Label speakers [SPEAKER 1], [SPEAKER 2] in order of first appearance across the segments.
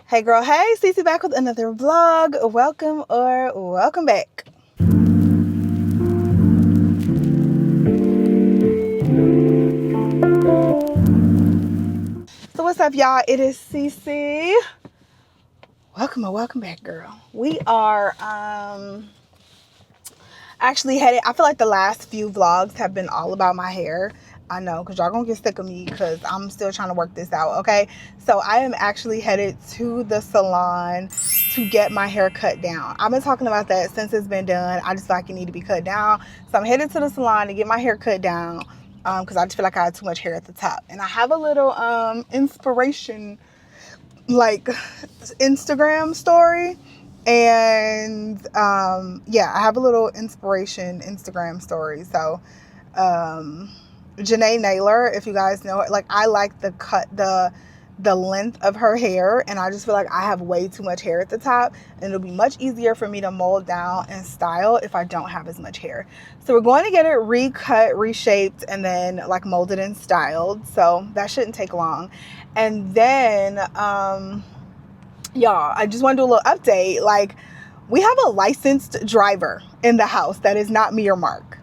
[SPEAKER 1] Hey girl, hey, Cece back with another vlog. Welcome back. So what's up, y'all? It is Cece. Welcome back, girl. We are actually headed, I feel like the last few vlogs have been all about my hair. I know, because y'all gonna get sick of me because I'm still trying to work this out, okay? So I am actually headed to the salon to get my hair cut down. I've been talking about that since it's been done. I just feel like it need to be cut down. So I'm headed to the salon to get my hair cut down because I just feel like I had too much hair at the top. And I have a little inspiration, like, Instagram story. And yeah, I have a little inspiration Instagram story. So Janae Naylor, if you guys know it, like, I like the length of her hair, and I just feel like I have way too much hair at the top, and it'll be much easier for me to mold down and style if I don't have as much hair. So we're going to get it recut, reshaped, and then like molded and styled. So that shouldn't take long. And then y'all, I just want to do a little update. Like, we have a licensed driver in the house that is not me or Mark.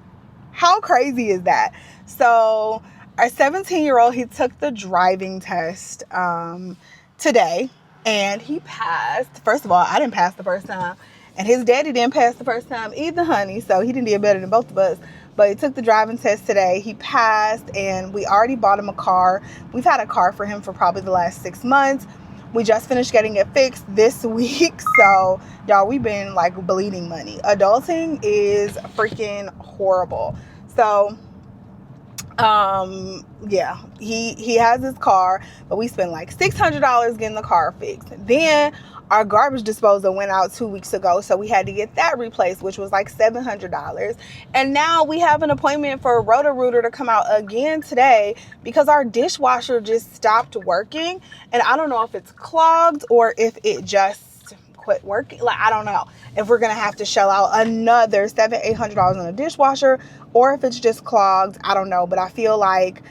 [SPEAKER 1] How crazy is that? So our 17-year-old, he took the driving test today, and he passed. First of all, I didn't pass the first time, and his daddy didn't pass the first time either, honey. So he didn't do better than both of us. But he took the driving test today. He passed, and we already bought him a car. We've had a car for him for probably the last 6 months. We just finished getting it fixed this week. So, y'all, we've been, like, bleeding money. Adulting is freaking horrible. So, yeah, he has his car, but we spent like $600 getting the car fixed. Then our garbage disposal went out 2 weeks ago, so we had to get that replaced, which was like $700. And now we have an appointment for a Roto-Rooter to come out again today because our dishwasher just stopped working, and I don't know if it's clogged or if it just quit working. Like, I don't know if we're gonna have to shell out another $700-800 on a dishwasher, or if it's just clogged. I don't know, but I feel like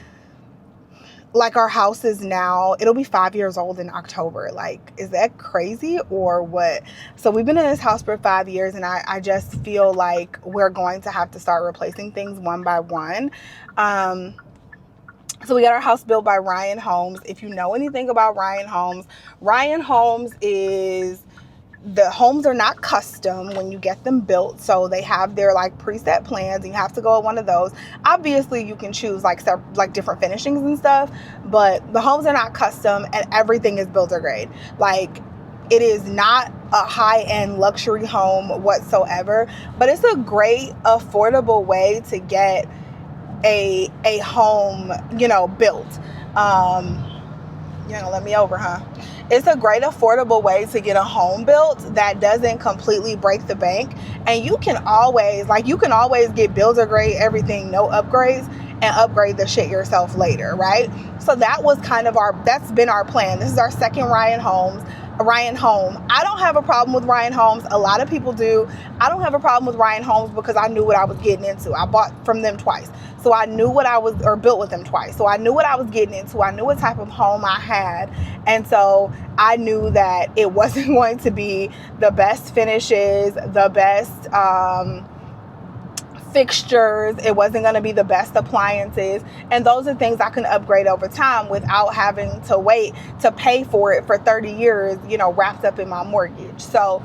[SPEAKER 1] our house is now, it'll be 5 years old in October. Like, is that crazy or what? So we've been in this house for 5 years, and I just feel like we're going to have to start replacing things one by one. So we got our house built by Ryan Homes. If you know anything about Ryan Homes is, the homes are not custom when you get them built, so they have their like preset plans, and you have to go with one of those. Obviously you can choose like different finishings and stuff, but the homes are not custom, and everything is builder grade. Like, it is not a high-end luxury home whatsoever, but it's a great affordable way to get a home, you know, built. You're gonna let me over, huh? It's a great affordable way to get a home built that doesn't completely break the bank. And you can always get builder grade everything, no upgrades, and upgrade the shit yourself later, right? So that was kind of that's been our plan. This is our second Ryan home. I don't have a problem with Ryan Homes. A lot of people do. I don't have a problem with Ryan Homes because I knew what I was getting into. I bought from them twice. So I knew built with them twice. So I knew what I was getting into. I knew what type of home I had. And so I knew that it wasn't going to be the best finishes, the best fixtures. It wasn't going to be the best appliances, and those are things I can upgrade over time without having to wait to pay for it for 30 years, you know, wrapped up in my mortgage. So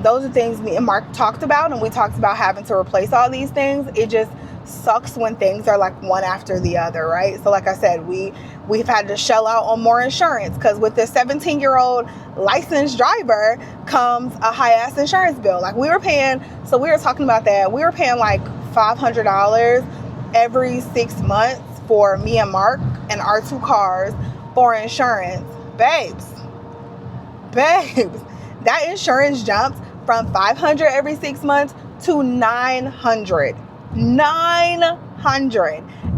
[SPEAKER 1] those are things me and Mark talked about, and we talked about having to replace all these things. It just sucks when things are like one after the other, right? So like I said, we've had to shell out on more insurance because with this 17-year-old licensed driver comes a high-ass insurance bill. Like, we were talking about that. We were paying like $500 every 6 months for me and Mark and our two cars for insurance. Babes, that insurance jumps from $500 every 6 months to $900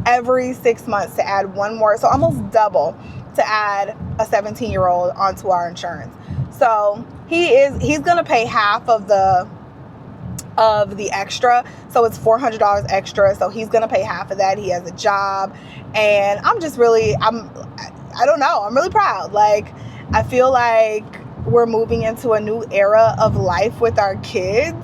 [SPEAKER 1] every 6 months to add one more. So almost double to add a 17-year-old onto our insurance. So he's gonna pay half of the extra. So it's $400 extra. So he's gonna pay half of that. He has a job, and I don't know, I'm really proud. Like, I feel like we're moving into a new era of life with our kids,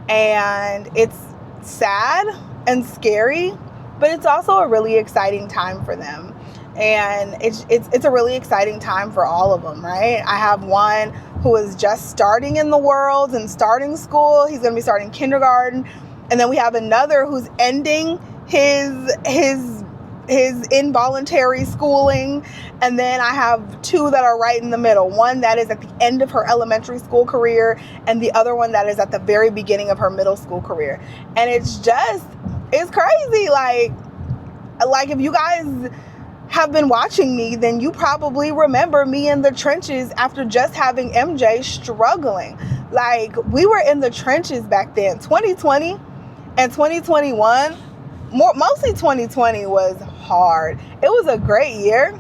[SPEAKER 1] and it's sad and scary, but it's also a really exciting time for them. And it's a really exciting time for all of them, right? I have one who is just starting in the world and starting school. He's going to be starting kindergarten. And then we have another who's ending his involuntary schooling. And then I have two that are right in the middle. One that is at the end of her elementary school career, and the other one that is at the very beginning of her middle school career. And it's crazy. Like if you guys have been watching me, then you probably remember me in the trenches after just having MJ struggling. Like, we were in the trenches back then. 2020 and 2021, mostly 2020 was hard. It was a great year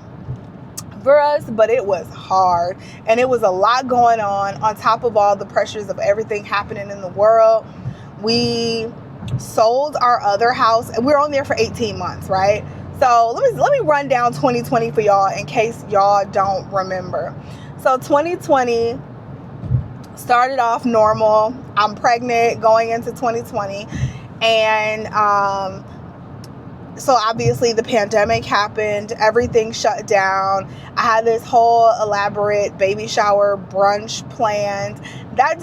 [SPEAKER 1] for us, but it was hard, and it was a lot going on top of all the pressures of everything happening in the world. We sold our other house, and we were on there for 18 months, right? So let me run down 2020 for y'all in case y'all don't remember. So 2020 started off normal. I'm pregnant going into 2020, and so obviously the pandemic happened, everything shut down. I had this whole elaborate baby shower brunch planned. That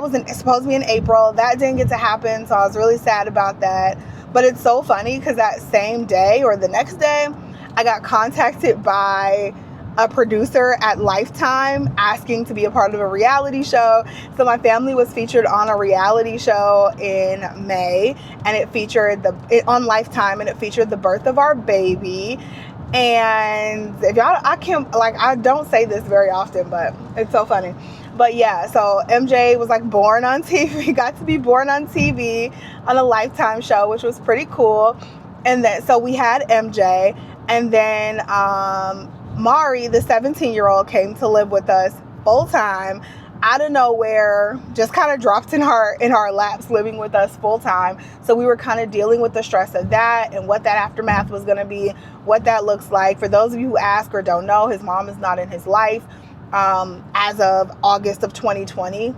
[SPEAKER 1] was supposed to be in April. That didn't get to happen, so I was really sad about that. But it's so funny because that same day or the next day, I got contacted by a producer at Lifetime asking to be a part of a reality show. So my family was featured on a reality show in May, and it featured on Lifetime, and it featured the birth of our baby. And if y'all, I don't say this very often, but it's so funny. But yeah, so MJ was like born on TV, got to be born on TV on a Lifetime show, which was pretty cool. And then, so we had MJ, and then Mari, the 17-year-old, came to live with us full time out of nowhere, just kind of dropped in our laps, living with us full time. So we were kind of dealing with the stress of that and what that aftermath was going to be, what that looks like. For those of you who ask or don't know, his mom is not in his life as of August of 2020.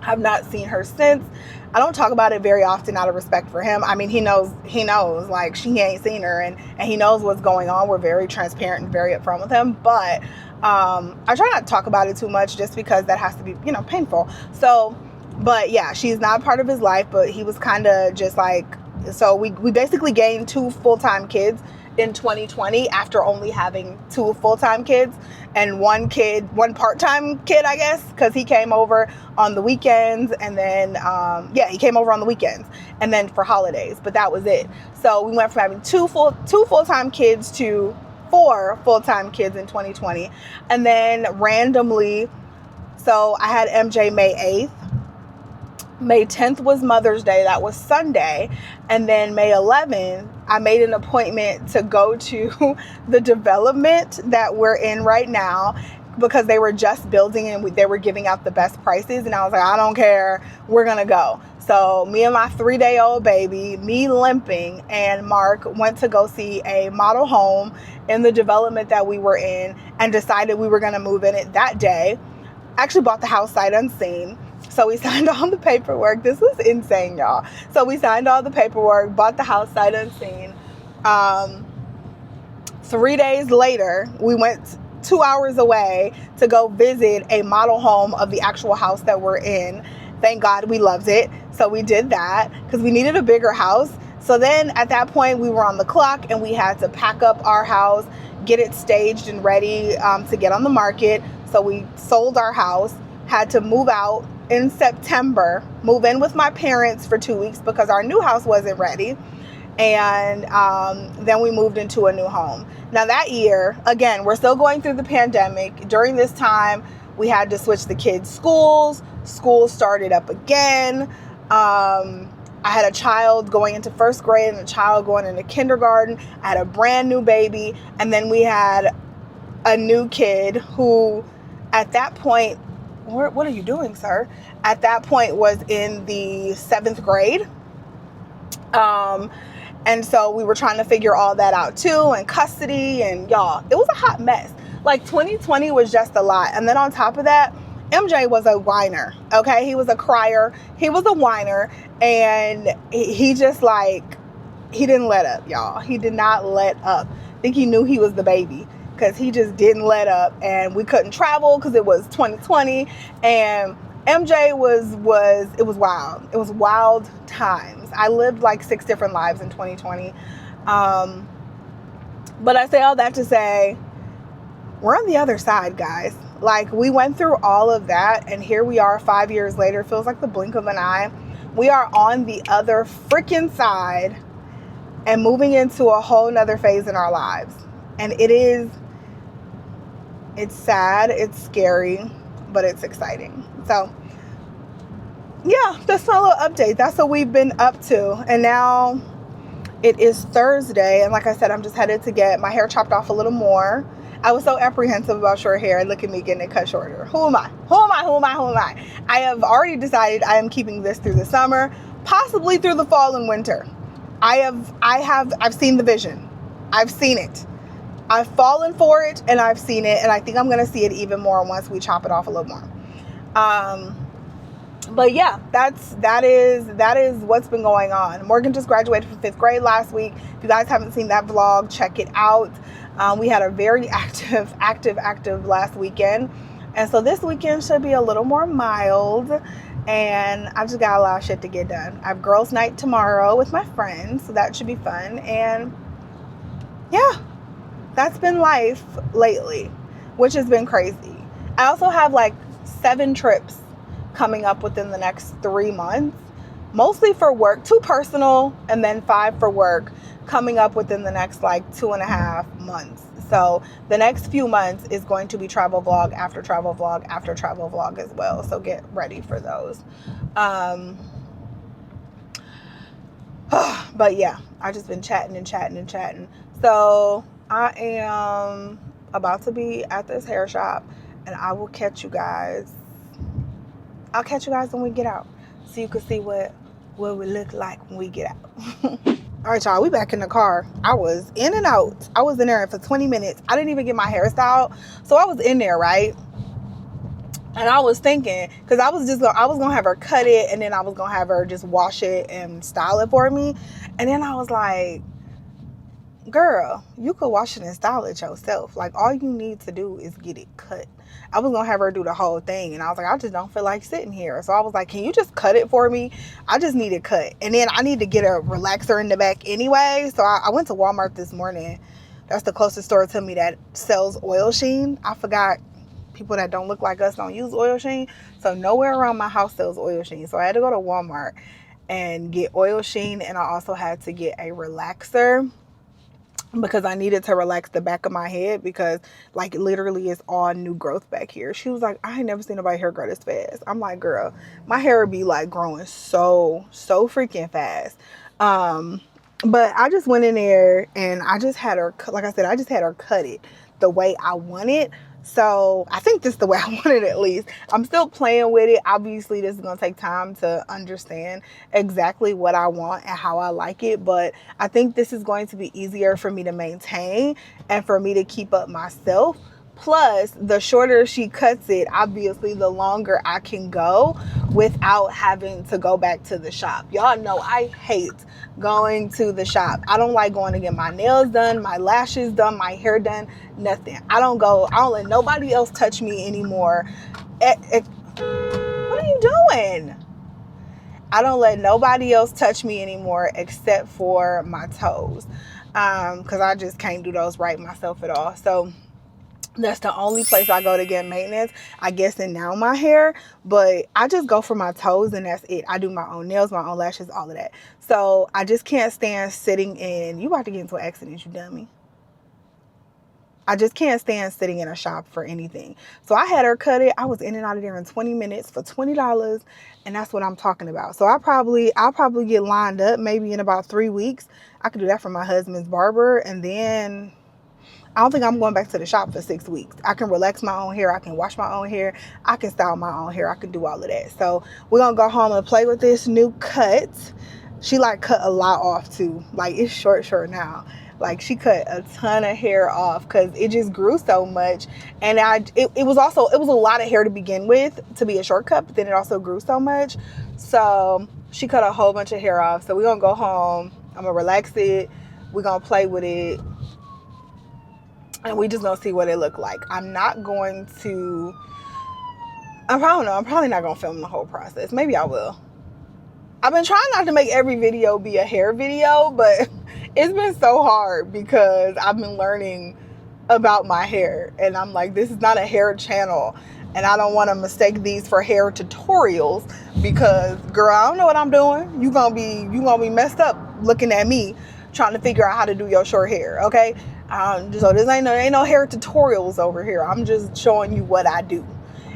[SPEAKER 1] I've not seen her since. I don't talk about it very often out of respect for him. I mean, he knows, like, she ain't seen her, and he knows what's going on. We're very transparent and very upfront with him, but I try not to talk about it too much just because that has to be, painful. So, but yeah, she's not part of his life, but he was kind of just like, so we basically gained 2 full-time kids in 2020 after only having 2 full-time kids and one part-time kid, I guess, because he came over on the weekends, and then he came over on the weekends and then for holidays, but that was it. So we went from having 2 full-time kids to 4 full-time kids in 2020. And then randomly, so I had MJ May 8th. May 10th was Mother's Day. That was Sunday. And then May 11th, I made an appointment to go to the development that we're in right now, because they were just building and they were giving out the best prices. And I was like, I don't care. We're going to go. So me and my 3-day-old baby, me limping, and Mark went to go see a model home in the development that we were in, and decided we were going to move in it that day. Actually bought the house sight unseen. So we signed all the paperwork. This was insane, y'all. So we signed all the paperwork, bought the house sight unseen. 3 days later, we went 2 hours away to go visit a model home of the actual house that we're in. Thank God we loved it. So we did that because we needed a bigger house. So then at that point, we were on the clock, and we had to pack up our house, get it staged and ready to get on the market. So we sold our house, had to move out in September, move in with my parents for 2 weeks because our new house wasn't ready. And then we moved into a new home. Now that year, again, we're still going through the pandemic. During this time, we had to switch the kids' schools. School started up again. I had a child going into 1st grade and a child going into kindergarten. I had a brand new baby. And then we had a new kid who at that point, what are you doing, sir? At that point was in the 7th grade. And so we were trying to figure all that out too, and custody, and y'all, it was a hot mess. Like 2020 was just a lot. And then on top of that, MJ was a whiner. Okay, he was a crier. He was a whiner, and he just like, he didn't let up, y'all. He did not let up. I think he knew he was the baby, because he just didn't let up. And we couldn't travel because it was 2020, and MJ it was wild. It was wild times. I lived like 6 different lives in 2020. But I say all that to say, we're on the other side, guys. Like, we went through all of that, and here we are 5 years later. It feels like the blink of an eye. We are on the other freaking side and moving into a whole nother phase in our lives. And it's sad, it's scary, but it's exciting. So yeah, that's my little update. That's what we've been up to. And now it is Thursday, and like I said, I'm just headed to get my hair chopped off a little more. I was so apprehensive about short hair, and look at me getting it cut shorter. Who am I? I have already decided I am keeping this through the summer, possibly through the fall and winter. I've seen the vision. I've seen it. I've fallen for it, and I've seen it, and I think I'm going to see it even more once we chop it off a little more. But yeah, that is what's been going on. Morgan just graduated from 5th grade last week. If you guys haven't seen that vlog, check it out. We had a very active last weekend. And so this weekend should be a little more mild. And I just got a lot of shit to get done. I have girls' night tomorrow with my friends, so that should be fun. And yeah, that's been life lately, which has been crazy. I also have like 7 trips coming up within the next 3 months, mostly for work, 2 personal, and then 5 for work, coming up within the next like 2.5 months. So the next few months is going to be travel vlog after travel vlog after travel vlog as well. So get ready for those. But yeah, I just been chatting. So I am about to be at this hair shop, and I will catch you guys. I'll catch you guys when we get out, so you can see what we look like when we get out. All right, y'all, we back in the car. I was in and out. I was in there for 20 minutes. I didn't even get my hair styled. So I was in there, right? And I was thinking, because I was going to have her cut it, and then I was going to have her just wash it and style it for me. And then I was like, girl, you could wash it and style it yourself. Like, all you need to do is get it cut. I was going to have her do the whole thing. And I was like, I just don't feel like sitting here. So I was like, can you just cut it for me? I just need it cut. And then I need to get a relaxer in the back anyway. So I went to Walmart this morning. That's the closest store to me that sells oil sheen. I forgot people that don't look like us don't use oil sheen. So nowhere around my house sells oil sheen. So I had to go to Walmart and get oil sheen. And I also had to get a relaxer, because I needed to relax the back of my head, because like literally it's all new growth back here. She was like, I ain't never seen nobody hair grow this fast. I'm like, girl, my hair would be like growing so freaking fast. But I just went in there and I just had her, like I said, I just had her cut it the way I want it. So I think this is the way I want it, at least. I'm still playing with it. Obviously, this is going to take time to understand exactly what I want and how I like it. But I think this is going to be easier for me to maintain and for me to keep up myself. Plus, the shorter she cuts it, obviously, the longer I can go without having to go back to the shop. Y'all know I hate going to the shop. I don't like going to get my nails done, my lashes done, my hair done, nothing. I don't let nobody else touch me anymore. What are you doing? I don't let nobody else touch me anymore except for my toes. Because I just can't do those right myself at all. So that's the only place I go to get maintenance, I guess, and now my hair. But I just go for my toes, and that's it. I do my own nails, my own lashes, all of that. So I just can't stand sitting in. You about to get into an accident, you dummy. I just can't stand sitting in a shop for anything. So I had her cut it. I was in and out of there in 20 minutes for $20, and that's what I'm talking about. So I'll probably get lined up maybe in about 3 weeks. I could do that for my husband's barber, and then I don't think I'm going back to the shop for 6 weeks. I can relax my own hair. I can wash my own hair. I can style my own hair. I can do all of that. So we're going to go home and play with this new cut. She like cut a lot off too. Like, it's short now. Like, she cut a ton of hair off because it just grew so much. And it was a lot of hair to begin with to be a shortcut, but then it also grew so much. So she cut a whole bunch of hair off. So we're going to go home. I'm going to relax it. We're going to play with it. And we just going to see what it look like. I'm probably not going to film the whole process. Maybe I will. I've been trying not to make every video be a hair video, but it's been so hard because I've been learning about my hair. And I'm like, this is not a hair channel. And I don't want to mistake these for hair tutorials because, girl, I don't know what I'm doing. You gonna be messed up looking at me trying to figure out how to do your short hair, okay? So this ain't no hair tutorials over here. I'm just showing you what I do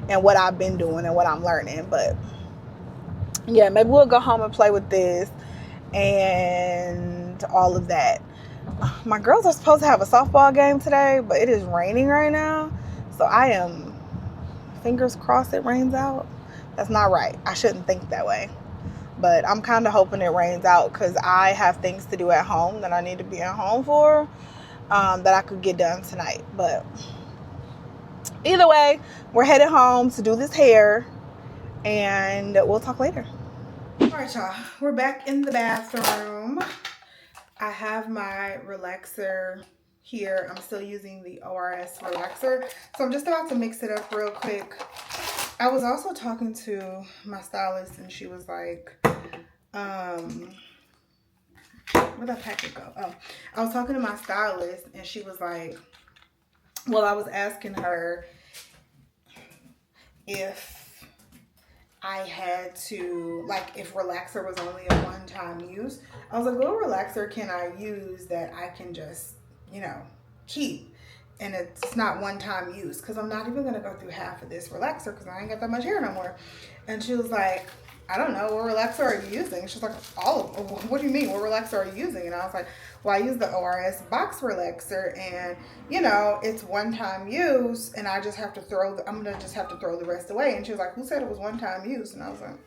[SPEAKER 1] and what I've been doing and what I'm learning. But yeah, maybe we'll go home and play with this and all of that. My girls are supposed to have a softball game today, but it is raining right now. So I am, fingers crossed it rains out. That's not right. I shouldn't think that way. But I'm kind of hoping it rains out because I have things to do at home that I need to be at home for that I could get done tonight. But either way, we're headed home to do this hair. And we'll talk later. All right, y'all. We're back in the bathroom. I have my relaxer here. I'm still using the ORS relaxer. So I'm just about to mix it up real quick. I was also talking to my stylist and she was like, where'd that packet go? Oh, I was talking to my stylist and she was like, well, I was asking her if I had to, like, if relaxer was only a one-time use. I was like, what relaxer can I use that I can just, keep? And it's not one-time use. Because I'm not even going to go through half of this relaxer because I ain't got that much hair no more. And she was like, I don't know, what relaxer are you using? She's like, what do you mean? What relaxer are you using? And I was like, well, I use the ORS box relaxer and, it's one-time use and I just have to I'm going to just have to throw the rest away. And she was like, who said it was one-time use? And I was like,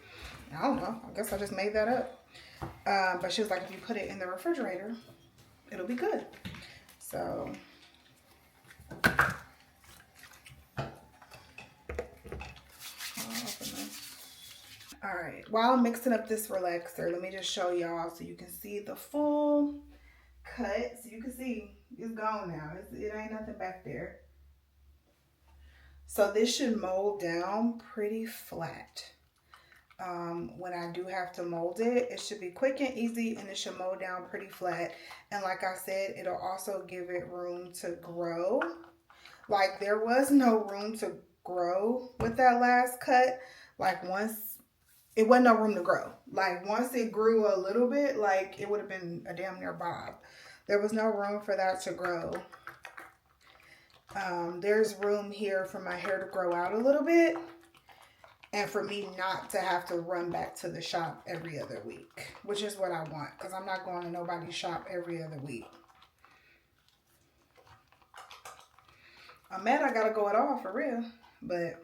[SPEAKER 1] I don't know. I guess I just made that up. But she was like, if you put it in the refrigerator, it'll be good. So all right, while I'm mixing up this relaxer, let me just show y'all so you can see the full cut. So you can see it's gone now. It ain't nothing back there. So this should mold down pretty flat. When I do have to mold it, it should be quick and easy and it should mold down pretty flat. And like I said, it'll also give it room to grow. Like there was no room to grow with that last cut. Like it wasn't no room to grow. Like once it grew a little bit, like it would have been a damn near bob. There was no room for that to grow. There's room here for my hair to grow out a little bit and for me not to have to run back to the shop every other week, which is what I want because I'm not going to nobody's shop every other week. I'm mad I gotta go it all for real, but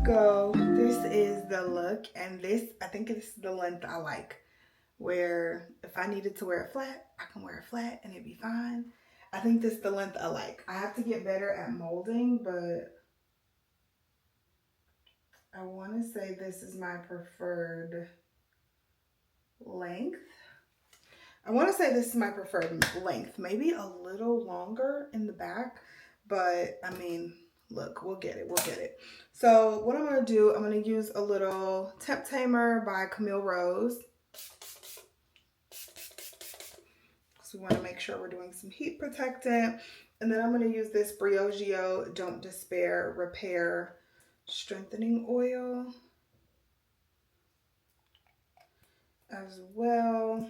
[SPEAKER 1] go. This is the look, and this, I think this is the length I like, where if I needed to wear it flat, I can wear it flat and it'd be fine. I think this is the length I like. I have to get better at molding, but I want to say this is my preferred length. Maybe a little longer in the back, but I mean, look, we'll get it. So what I'm going to do, I'm going to use a little Temp Tamer by Camille Rose. So we want to make sure we're doing some heat protectant. And then I'm going to use this Briogeo Don't Despair Repair Strengthening Oil as well.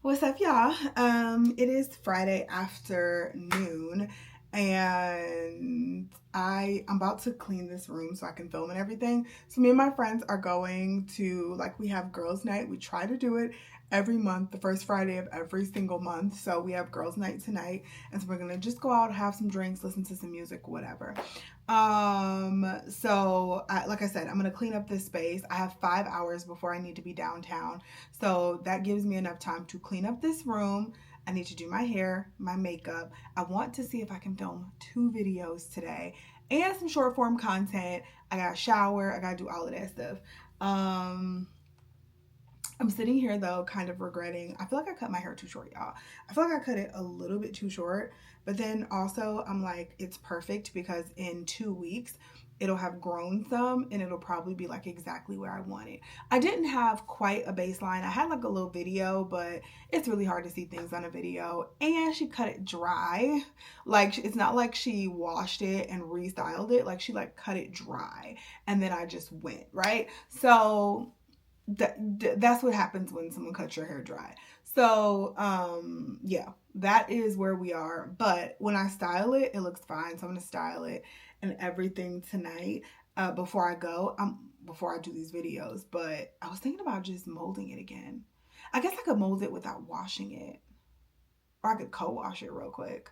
[SPEAKER 1] What's up, y'all? It is Friday afternoon, and I'm about to clean this room so I can film and everything. So me and my friends are going to, like, we have girls' night. We try to do it every month, the first Friday of every single month. So we have girls' night tonight, and so we're gonna just go out, have some drinks, listen to some music, whatever. Like I said, I'm gonna clean up this space. I have 5 hours before I need to be downtown, so that gives me enough time to clean up this room. I need to do my hair, my makeup. I want to see if I can film 2 videos today and some short form content. I gotta shower, I gotta do all of that stuff. I'm sitting here though, kind of regretting. I feel like I cut my hair too short, y'all. I feel like I cut it a little bit too short, but then also I'm like, it's perfect because in 2 weeks, it'll have grown some and it'll probably be like exactly where I want it. I didn't have quite a baseline. I had like a little video, but it's really hard to see things on a video. And she cut it dry. Like, it's not like she washed it and restyled it. Like, she like cut it dry and then I just went, right? So that's what happens when someone cuts your hair dry. So yeah, that is where we are. But when I style it, it looks fine. So I'm gonna style it and everything tonight before I go, before I do these videos. But I was thinking about just molding it again. I guess I could mold it without washing it, or I could co-wash it real quick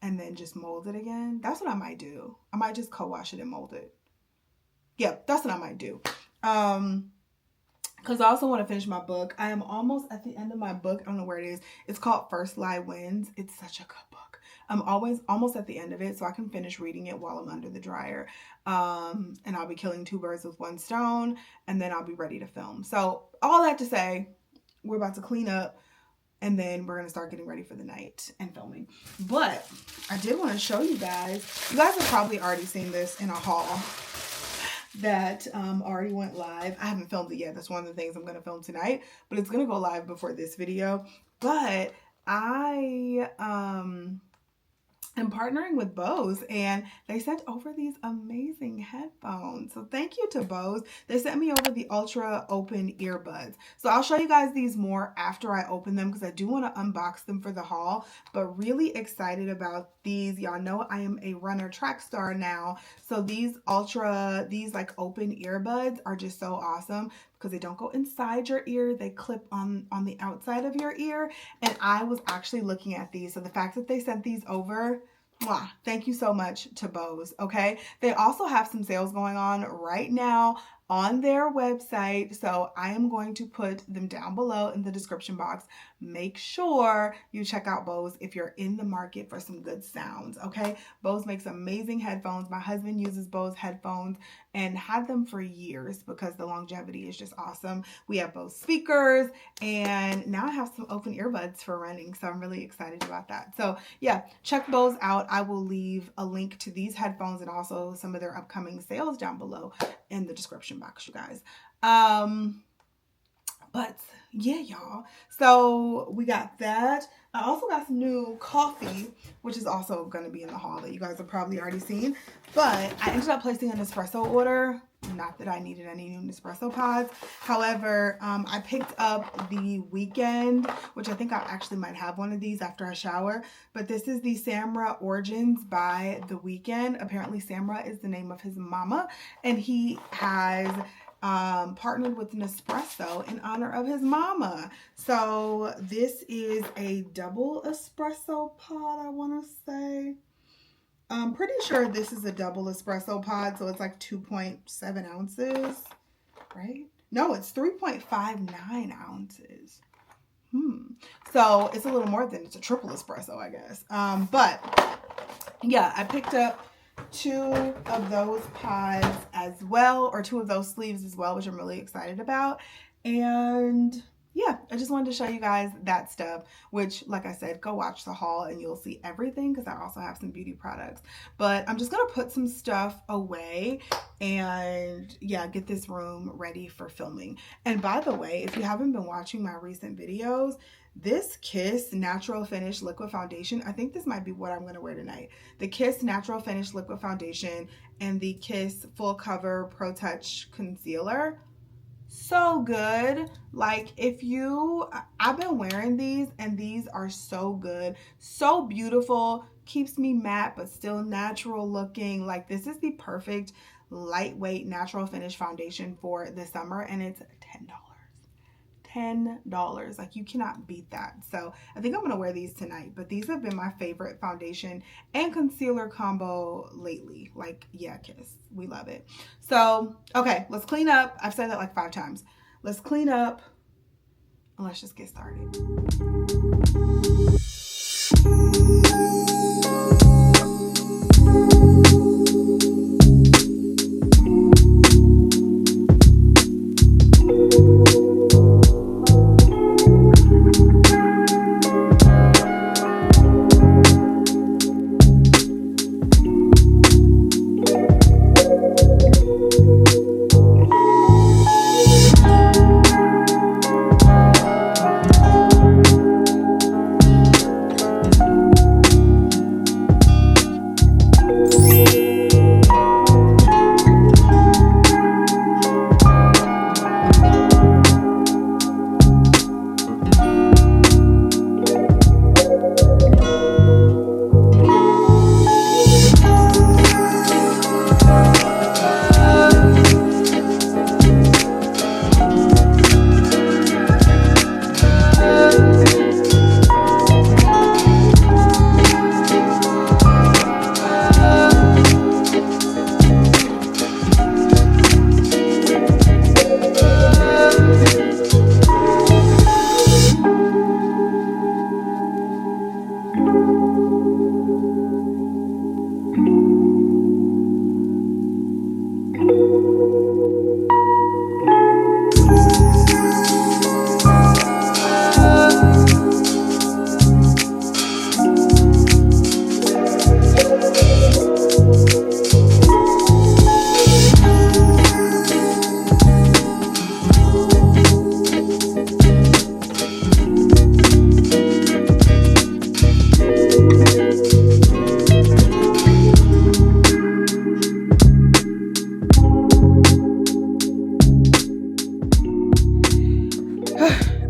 [SPEAKER 1] and then just mold it again. That's what I might do. I might just co-wash it and mold it. Yep, that's what I might do. Because I also want to finish my book. I am almost at the end of my book. I don't know where it is. It's called First Lie Wins. It's such a good book. I'm almost at the end of it, so I can finish reading it while I'm under the dryer. And I'll be killing 2 birds with 1 stone, and then I'll be ready to film. So all that to say, we're about to clean up, and then we're going to start getting ready for the night and filming. But I did want to show you guys. You guys have probably already seen this in a haul that already went live. I haven't filmed it yet. That's one of the things I'm going to film tonight, but it's going to go live before this video. But I am partnering with Bose, and they sent over these amazing headphones. So thank you to Bose. They sent me over the Ultra Open earbuds. So I'll show you guys these more after I open them because I do want to unbox them for the haul, but really excited about these. Y'all know I am a runner track star now. So these like open earbuds are just so awesome because they don't go inside your ear. They clip on the outside of your ear. And I was actually looking at these. So the fact that they sent these over, mwah, thank you so much to Bose, okay? They also have some sales going on right now on their website. So I am going to put them down below in the description box. Make sure you check out Bose if you're in the market for some good sounds, okay? Bose makes amazing headphones. My husband uses Bose headphones and had them for years because the longevity is just awesome. We have Bose speakers, and now I have some open earbuds for running, so I'm really excited about that. So yeah, check Bose out. I will leave a link to these headphones and also some of their upcoming sales down below in the description box, you guys. But yeah, y'all. So we got that. I also got some new coffee, which is also going to be in the haul that you guys have probably already seen. But I ended up placing an espresso order. Not that I needed any new Nespresso pods. However, I picked up the Weekend, which I think I actually might have one of these after I shower. But this is the Samra Origins by the Weekend. Apparently Samra is the name of his mama, and he has partnered with Nespresso in honor of his mama. So this is a double espresso pod, I want to say. I'm pretty sure this is a double espresso pod, so it's like 2.7 ounces, right? No, it's 3.59 ounces. So it's a little more than it's a triple espresso, I guess. But yeah, I picked up 2 of those pods as well, or 2 of those sleeves as well, which I'm really excited about. And yeah, I just wanted to show you guys that stuff, which, like I said, go watch the haul and you'll see everything, because I also have some beauty products. But I'm just going to put some stuff away and yeah, get this room ready for filming. And by the way, if you haven't been watching my recent videos, this Kiss Natural Finish Liquid Foundation, I think this might be what I'm going to wear tonight. The Kiss Natural Finish Liquid Foundation and the Kiss Full Cover Pro Touch Concealer. So good. Like, I've been wearing these and these are so good. So beautiful. Keeps me matte but still natural looking. Like, this is the perfect lightweight natural finish foundation for the summer, and it's $10. $10. Like, you cannot beat that. So I think I'm gonna wear these tonight, but these have been my favorite foundation and concealer combo lately. Like, yeah, Kiss, we love it. So okay, let's clean up. I've said that like 5 times. Let's clean up and let's just get started.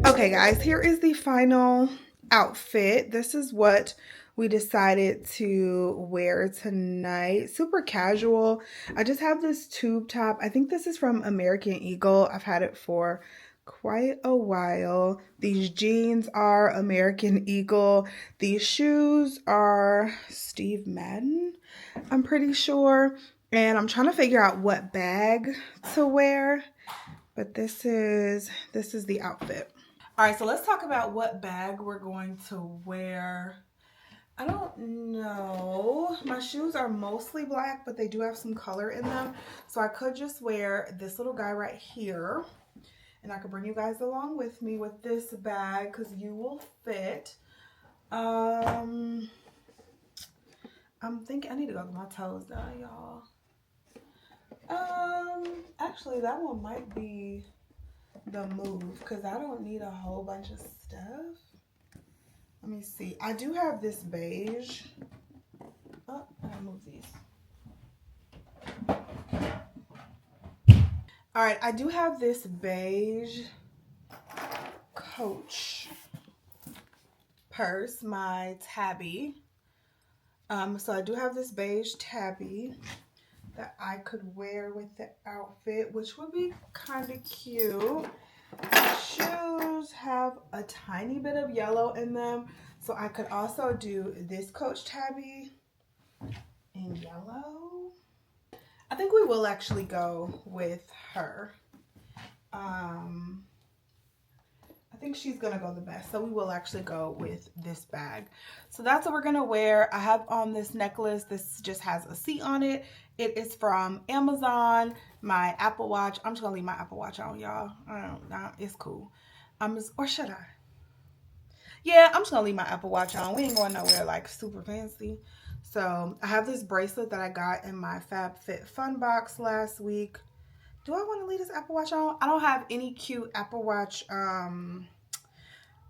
[SPEAKER 1] Okay guys, here is the final outfit. This is what we decided to wear tonight. Super casual. I just have this tube top. I think this is from American Eagle. I've had it for quite a while. These jeans are American Eagle. These shoes are Steve Madden, I'm pretty sure. And I'm trying to figure out what bag to wear, but this is the outfit. All right, so let's talk about what bag we're going to wear. I don't know. My shoes are mostly black, but they do have some color in them. So I could just wear this little guy right here. And I could bring you guys along with me with this bag because you will fit. I'm thinking I need to go get my toes done, y'all. Actually, that one might be the move because I don't need a whole bunch of stuff. Let me see. I do have this beige. Oh, I gotta move these. All right, I do have this beige Coach purse, my tabby. So I do have this beige tabby that I could wear with the outfit, which would be kind of cute. The shoes have a tiny bit of yellow in them, so I could also do this Coach tabby in yellow. I think we will actually go with her. I think she's gonna go the best, so we will actually go with this bag. So that's what we're gonna wear. I have on this necklace. This just has a C on it. It is from Amazon. My Apple Watch. I'm just gonna leave my Apple Watch on, y'all. I don't know. It's cool. Or should I? Yeah, I'm just gonna leave my Apple Watch on. We ain't going nowhere like super fancy. So I have this bracelet that I got in my FabFitFun box last week. Do I want to leave this Apple Watch on? I don't have any cute Apple Watch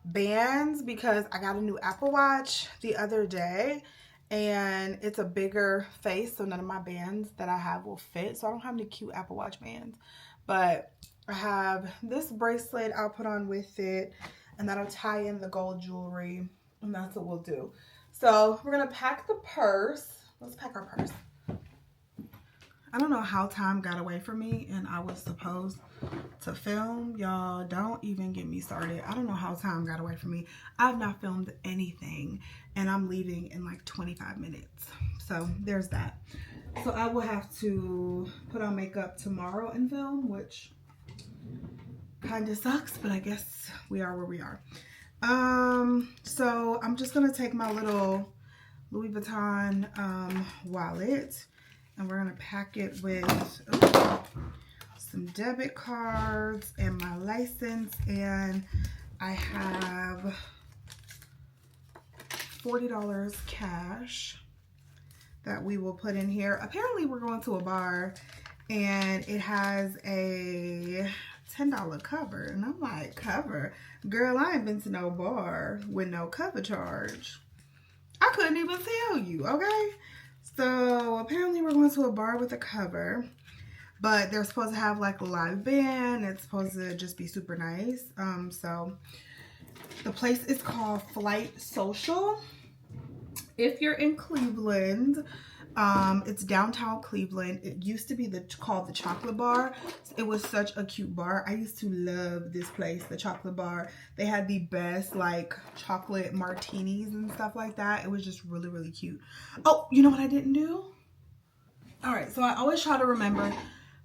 [SPEAKER 1] bands because I got a new Apple Watch the other day and it's a bigger face, so none of my bands that I have will fit. So I don't have any cute Apple Watch bands, but I have this bracelet I'll put on with it, and that'll tie in the gold jewelry, and that's what we'll do. So we're gonna pack the purse. Let's pack our purse. I don't know how time got away from me and I was supposed to film. Y'all, don't even get me started. I don't know how time got away from me. I've not filmed anything and I'm leaving in like 25 minutes. So there's that. So I will have to put on makeup tomorrow and film, which kind of sucks, but I guess we are where we are. So I'm just gonna take my little Louis Vuitton wallet, and we're gonna pack it with some debit cards and my license, and I have $40 cash that we will put in here. Apparently we're going to a bar and it has a $10 cover, and I'm like, cover? Girl, I ain't been to no bar with no cover charge. I couldn't even tell you, okay? So apparently we're going to a bar with a cover, but they're supposed to have like a live band. It's supposed to just be super nice. So the place is called Flight Social. If you're in Cleveland, it's downtown Cleveland. It used to be called the Chocolate Bar. It was such a cute bar. I used to love this place, the Chocolate Bar. They had the best like chocolate martinis and stuff like that. It was just really, really cute. Oh, you know what I didn't do? All right, so I always try to remember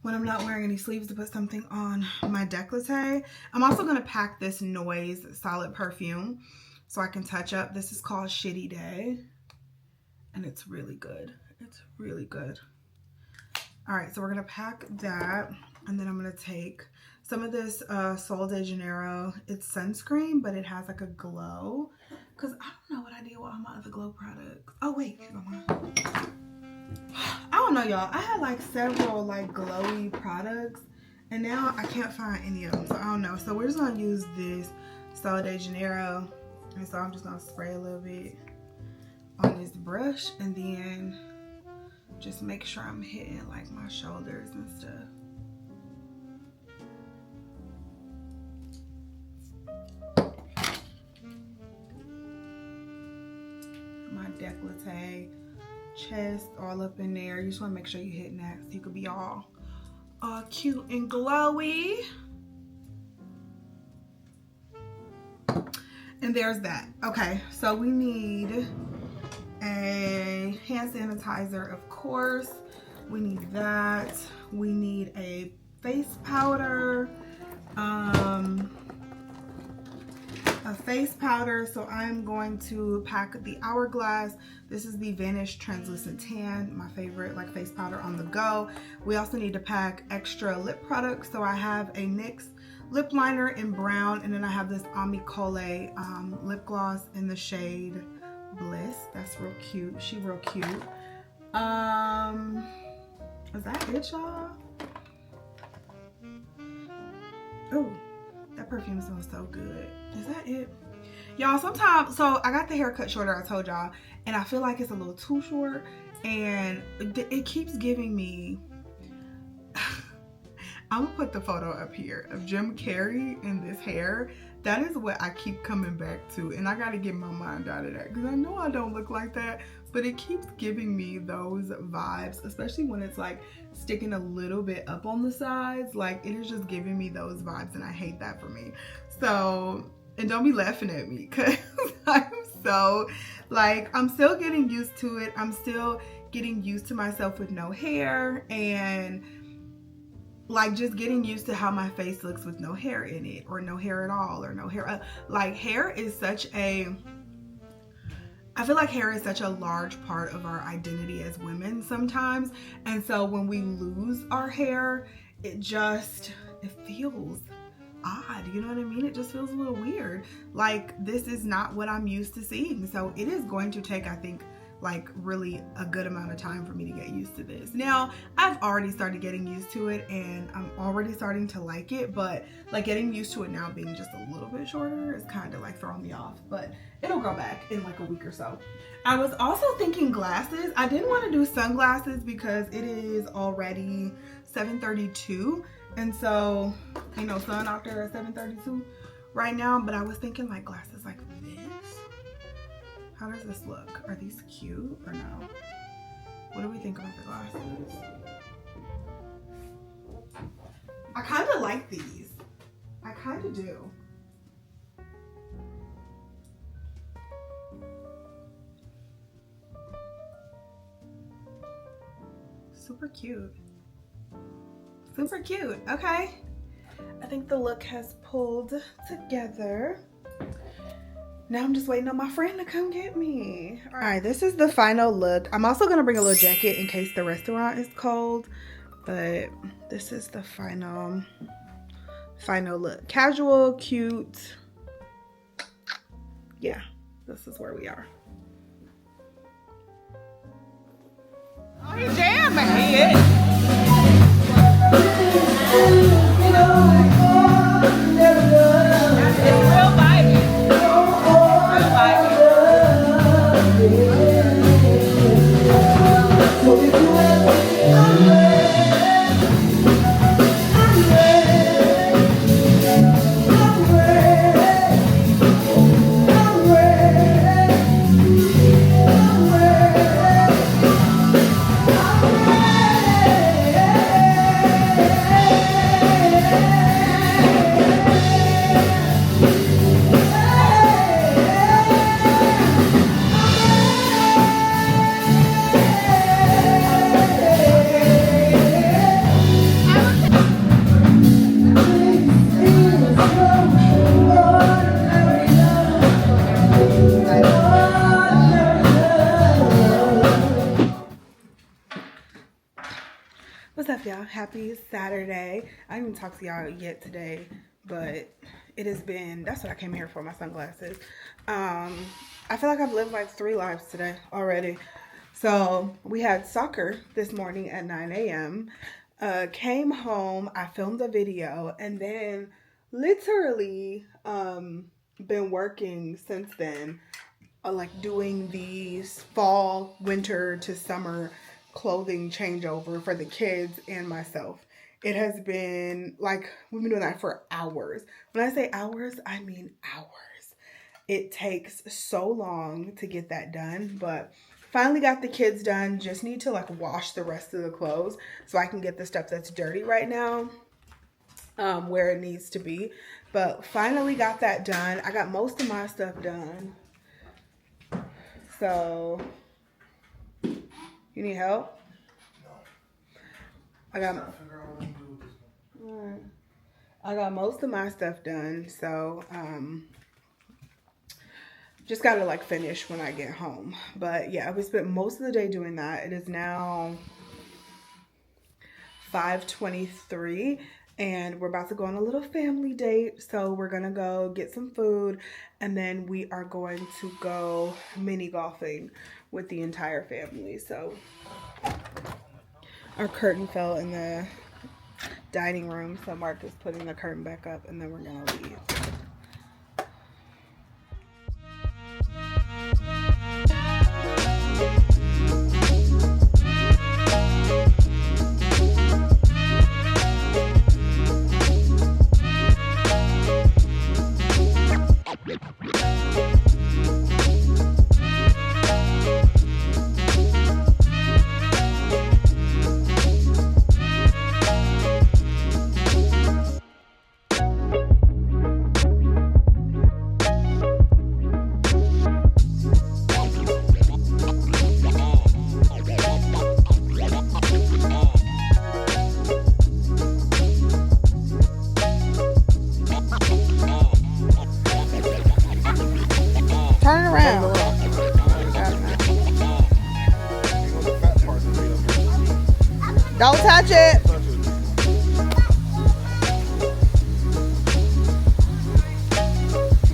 [SPEAKER 1] when I'm not wearing any sleeves to put something on my décolleté. I'm also gonna pack this Noise Solid Perfume so I can touch up. This is called Shitty Day, and it's really good. It's really good. All right, so we're gonna pack that, and then I'm gonna take some of this Sol de Janeiro. It's sunscreen, but it has like a glow, because I don't know what I did with all my other glow products. Oh wait, here go mine. I don't know, y'all. I had like several like glowy products, and now I can't find any of them, so I don't know. So we're just gonna use this Sol de Janeiro, and so I'm just gonna spray a little bit on this brush, and then just make sure I'm hitting like my shoulders and stuff. My décolleté, chest, all up in there. You just want to make sure you're hitting that so you could be all cute and glowy. And there's that. Okay, so we need a hand sanitizer, of course. We need that. We need a face powder. So I'm going to pack the Hourglass. This is the Vanish Translucent Tan, my favorite like face powder on the go. We also need to pack extra lip products. So I have a NYX lip liner in brown, and then I have this Amicole lip gloss in the shade Bliss. That's real cute. She real cute. Is that it, y'all? Oh, that perfume smells so good. Is that it? Y'all, sometimes, so I got the hair cut shorter, I told y'all, and I feel like it's a little too short, and it keeps giving me, I'm gonna put the photo up here of Jim Carrey in this hair. That is what I keep coming back to, and I gotta get my mind out of that, because I know I don't look like that, but it keeps giving me those vibes, especially when it's like sticking a little bit up on the sides. Like, it is just giving me those vibes, and I hate that for me. So, and don't be laughing at me, because I'm so, like, I'm still getting used to it. I'm still getting used to myself with no hair, and like just getting used to how my face looks with no hair in it, or no hair at all, or no hair. Like, hair is such a, I feel like hair is such a large part of our identity as women sometimes. And so when we lose our hair, it feels odd, you know what I mean? It just feels a little weird. Like, this is not what I'm used to seeing. So it is going to take, I think, like really a good amount of time for me to get used to this. Now, I've already started getting used to it, and I'm already starting to like it, but like getting used to it now being just a little bit shorter is kind of like throwing me off, but it'll grow back in like a week or so. I was also thinking glasses. I didn't want to do sunglasses because it is already 7:32, and so ain't no sun out there at 7:32 right now, but I was thinking like glasses like this. How does this look? Are these cute or no? What do we think about the glasses? I kind of like these. I kind of do. Super cute. Super cute. Okay. I think the look has pulled together. Now I'm just waiting on my friend to come get me. All right, this is the final look. I'm also gonna bring a little jacket in case the restaurant is cold, but this is the final look. Casual, cute. Yeah, this is where we are. Oh, he's jamming. It's real vibey. What's up, y'all? Happy Saturday. I didn't even talk to y'all yet today, but it has been, that's what I came here for, my sunglasses. I feel like I've lived like 3 lives today already. So we had soccer this morning at 9 a.m. Came home, I filmed a video, and then literally been working since then, like doing these fall, winter to summer clothing changeover for the kids and myself. It has been like, we've been doing that for hours. When I say hours, I mean hours. It takes so long to get that done, but finally got the kids done. Just need to like wash the rest of the clothes so I can get the stuff that's dirty right now where it needs to be. But finally got that done. I got most of my stuff done. So, you need help? I got I got most of my stuff done, so just gotta like finish when I get home. But yeah, we spent most of the day doing that. It is now 5:23 and we're about to go on a little family date. So we're gonna go get some food and then we are going to go mini golfing with the entire family. So our curtain fell in the dining room, so Mark is putting the curtain back up and then we're gonna leave. Turn it around. Don't touch it.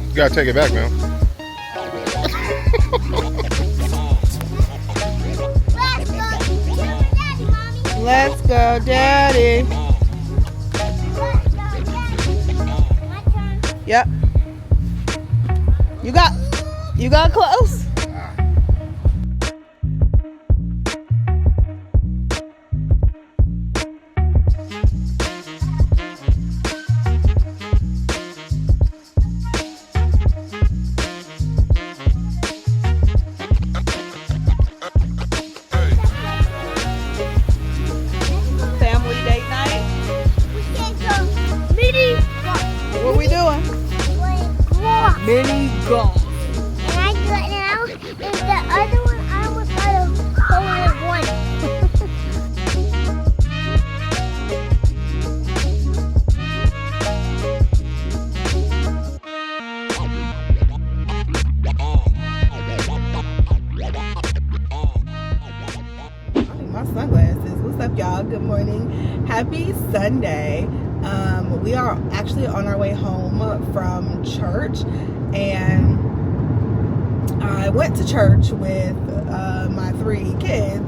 [SPEAKER 2] You gotta take it back, man.
[SPEAKER 1] Let's go, Daddy. Yep. You got close. Family date night. What we doing? Mini golf.
[SPEAKER 3] The other one, I was going to go with one.
[SPEAKER 1] My sunglasses. What's up, y'all? Good morning. Happy Sunday. We are actually on our way home from church, and I went to church with my 3 kids,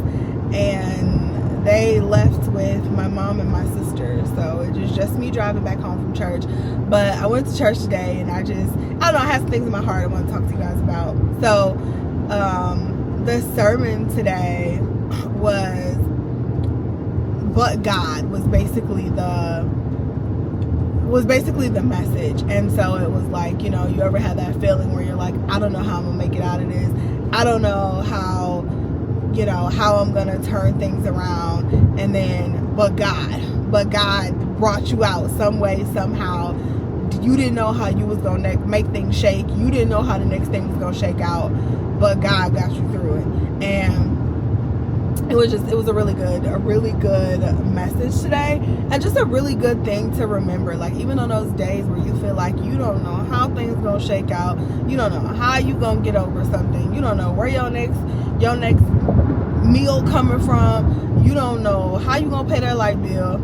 [SPEAKER 1] and they left with my mom and my sister. So it was just me driving back home from church. But I went to church today, and I don't know, I have some things in my heart I want to talk to you guys about. So the sermon today was "But God" was basically the message. And so it was like, you know, you ever had that feeling where you're like, I don't know how I'm gonna make it out of this. I don't know how I'm gonna turn things around. And then but God brought you out some way, somehow. You didn't know how you was gonna make things shake. You didn't know how the next thing was gonna shake out, but God got you through it. And it was a really good message today, and just a really good thing to remember. Like, even on those days where you feel like you don't know how things gonna shake out, you don't know how you gonna get over something, you don't know where your next meal coming from, you don't know how you gonna pay that light bill,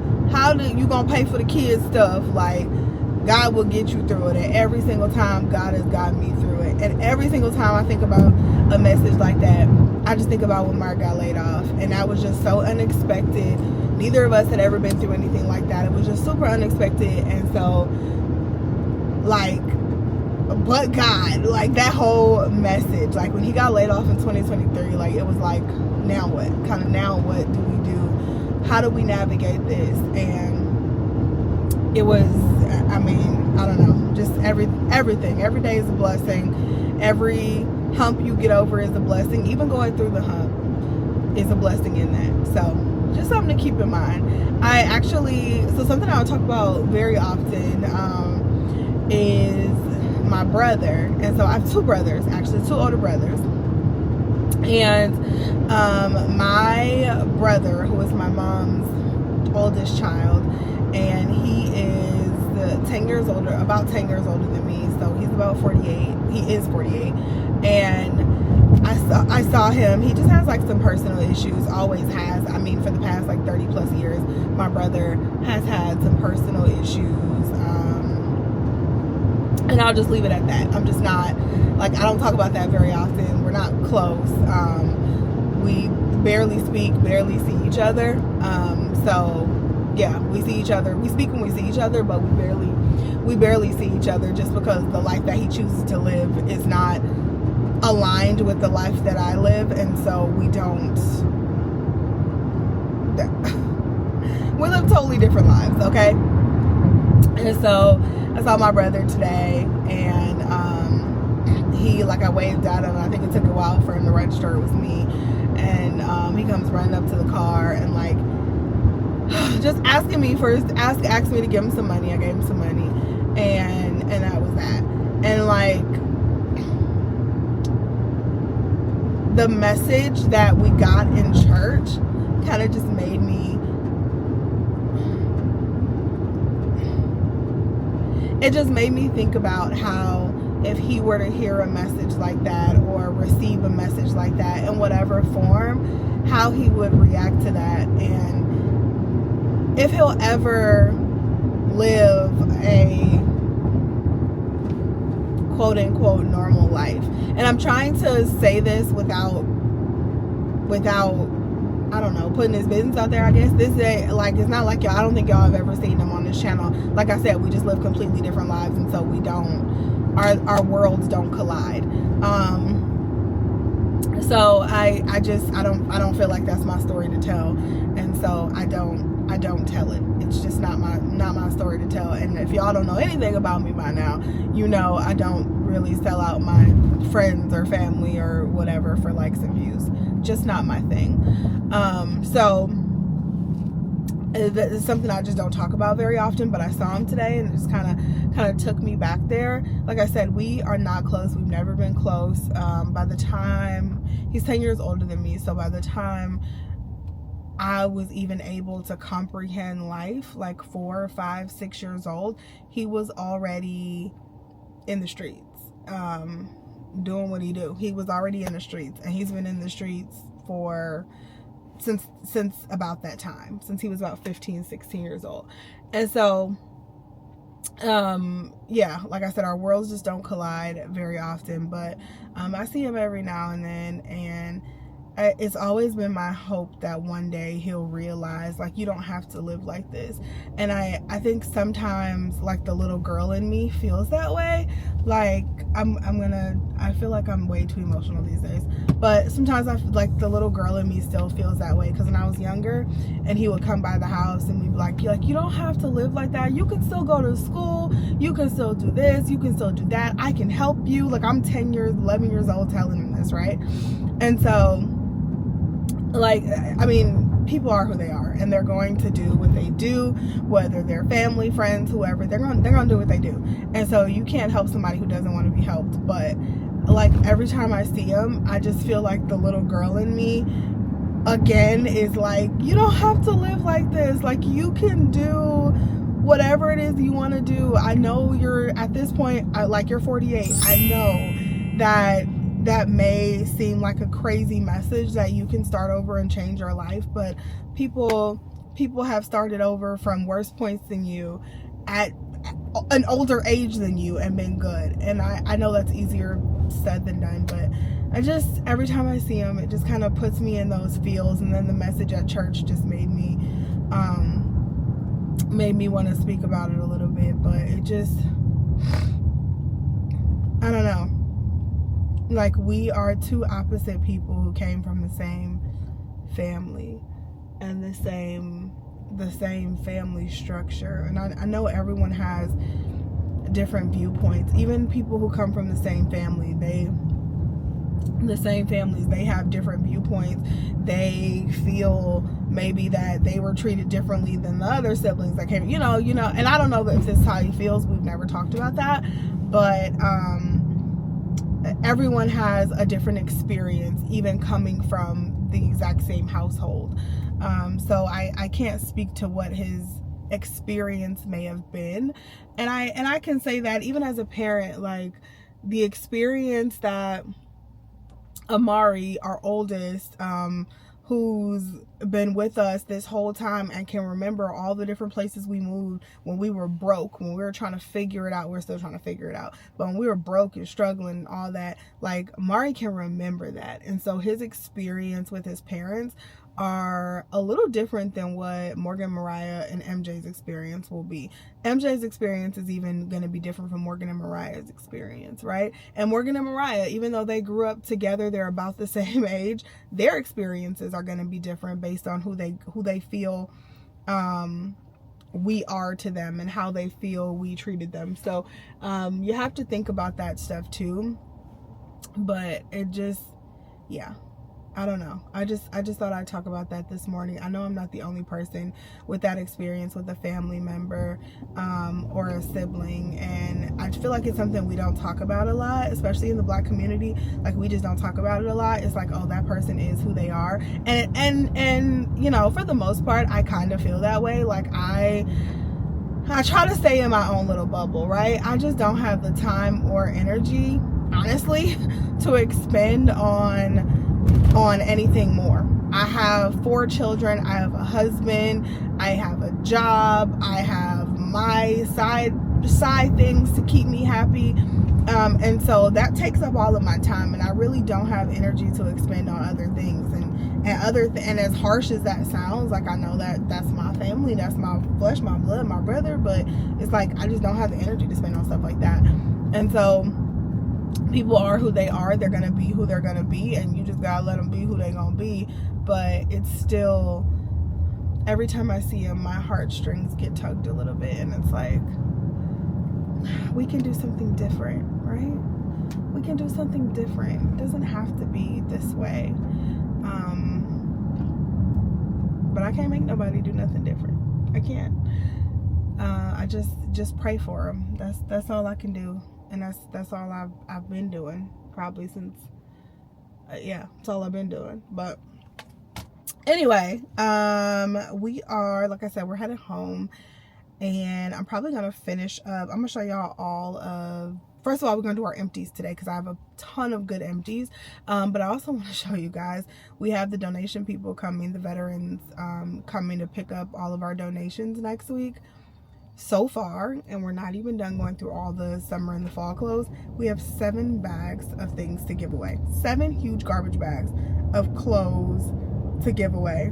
[SPEAKER 1] you gonna pay for the kids stuff. Like, God will get you through it. And every single time God has gotten me through it. And every single time I think about a message like that, I just think about when Mark got laid off. And that was just so unexpected. Neither of us had ever been through anything like that. It was just super unexpected. And so, like, but God, like, that whole message, like, when he got laid off in 2023, like, it was like, now what? Kind of, now what do we do? How do we navigate this? And it was, I mean, I don't know, just everything. Every day is a blessing. Every hump you get over is a blessing. Even going through the hump is a blessing in that. So just something to keep in mind. So something I talk about very often is my brother. And so I have 2 brothers, actually 2 older brothers. And my brother, who is my mom's oldest child, and he is about 10 years older than me. So he's about 48. He is 48, and I saw him. He just has like some personal issues. Always has. I mean, for the past like 30 plus years, my brother has had some personal issues. And I'll just leave it at that. I'm just not, like, I don't talk about that very often. We're not close. We barely speak, barely see each other. So yeah, we see each other. We speak when we see each other, but we barely see each other, just because the life that he chooses to live is not aligned with the life that I live. And so we live totally different lives, okay? And so I saw my brother today, and I waved at him. I think it took a while for him to register it was me, and he comes running up to the car and like just asking me asked me to give him some money. I gave him some money, and that was that. And like, the message that we got in church kind of just made me, it just made me think about how if he were to hear a message like that, or receive a message like that in whatever form, how he would react to that, and if he'll ever live a quote unquote normal life. And I'm trying to say this without I don't know, putting his business out there, I guess. This is like, it's not like y'all, I don't think y'all have ever seen him on this channel. Like I said, we just live completely different lives, and so we don't, our worlds don't collide. So I don't feel like that's my story to tell, and so I don't tell it. It's just not my story to tell. And if y'all don't know anything about me by now, you know I don't really sell out my friends or family or whatever for likes and views. Just not my thing. So it's something I just don't talk about very often, but I saw him today, and it just kind of took me back there. Like I said, we are not close. We've never been close. By the time, he's 10 years older than me, so by the time I was even able to comprehend life, like 4, 5, 6 years old, he was already in the streets, doing what he do. He was already in the streets, and he's been in the streets since about that time, since he was about 15, 16 years old. And so yeah, like I said, our worlds just don't collide very often, but I see him every now and then, and it's always been my hope that one day he'll realize, like, you don't have to live like this. And I think sometimes, like, the little girl in me feels that way. Like, I feel like I'm way too emotional these days, but sometimes I feel like the little girl in me still feels that way, because when I was younger and he would come by the house and we'd be like, you don't have to live like that. You can still go to school, you can still do this, you can still do that, I can help you. Like, I'm 11 years old telling him this, right? And so, like, I mean, people are who they are, and they're going to do what they do, whether they're family, friends, whoever. They're going to do what they do. And so you can't help somebody who doesn't want to be helped. But like, every time I see him, I just feel like the little girl in me again is like, you don't have to live like this. Like, you can do whatever it is you want to do. I know you're at this point, like, you're 48. I know that may seem like a crazy message, that you can start over and change your life, but people have started over from worse points than you, at an older age than you, and been good. And I know that's easier said than done, but I just, every time I see him, it just kind of puts me in those feels. And then the message at church just made me want to speak about it a little bit. But it just, I don't know. Like, we are two opposite people who came from the same family and the same family structure. And I know everyone has different viewpoints. Even people who come from the same family, they have different viewpoints. They feel maybe that they were treated differently than the other siblings that came, you know, and I don't know if this is how he feels. We've never talked about that, but everyone has a different experience, even coming from the exact same household. So I can't speak to what his experience may have been, and I can say that even as a parent, like the experience that Amari, our oldest, who's been with us this whole time and can remember all the different places we moved when we were broke, when we were trying to figure it out. We're still trying to figure it out, but when we were broke and struggling and all that, like Amari can remember that. And so his experience with his parents are a little different than what Morgan, Mariah, and MJ's experience will be. MJ's experience is even going to be different from Morgan and Mariah's experience, right? And Morgan and Mariah, even though they grew up together, they're about the same age, their experiences are going to be different based on who they feel we are to them and how they feel we treated them. So you have to think about that stuff too. But it just, yeah, I don't know. I just thought I'd talk about that this morning. I know I'm not the only person with that experience with a family member or a sibling, and I feel like it's something we don't talk about a lot, especially in the Black community. Like, we just don't talk about it a lot. It's like, oh, that person is who they are, and you know, for the most part, I kind of feel that way. Like, I try to stay in my own little bubble, right? I just don't have the time or energy, honestly, to expend on anything more. I have 4 children. I have a husband. I have a job. I have my side things to keep me happy. And so that takes up all of my time, and I really don't have energy to expend on other things. And as harsh as that sounds, like, I know that's my family, that's my flesh, my blood, my brother, but it's like I just don't have the energy to spend on stuff like that. And so people are who they are. They're gonna be who they're gonna be, and you just gotta let them be who they're gonna be. But it's still, every time I see them, my heartstrings get tugged a little bit, and it's like, we can do something different, right? We can do something different. It doesn't have to be this way. But I can't make nobody do nothing different. I can't. I just pray for them. That's all I can do. And that's all I've been doing probably since, that's all I've been doing. But anyway, we are, like I said, we're headed home, and I'm probably gonna finish up. I'm gonna show y'all all of. First of all, we're gonna do our empties today because I have a ton of good empties. But I also want to show you guys, we have the donation people coming, the veterans coming to pick up all of our donations next week. So far, and we're not even done going through all the summer and the fall clothes, we have 7 bags of things to give away. 7 huge garbage bags of clothes to give away.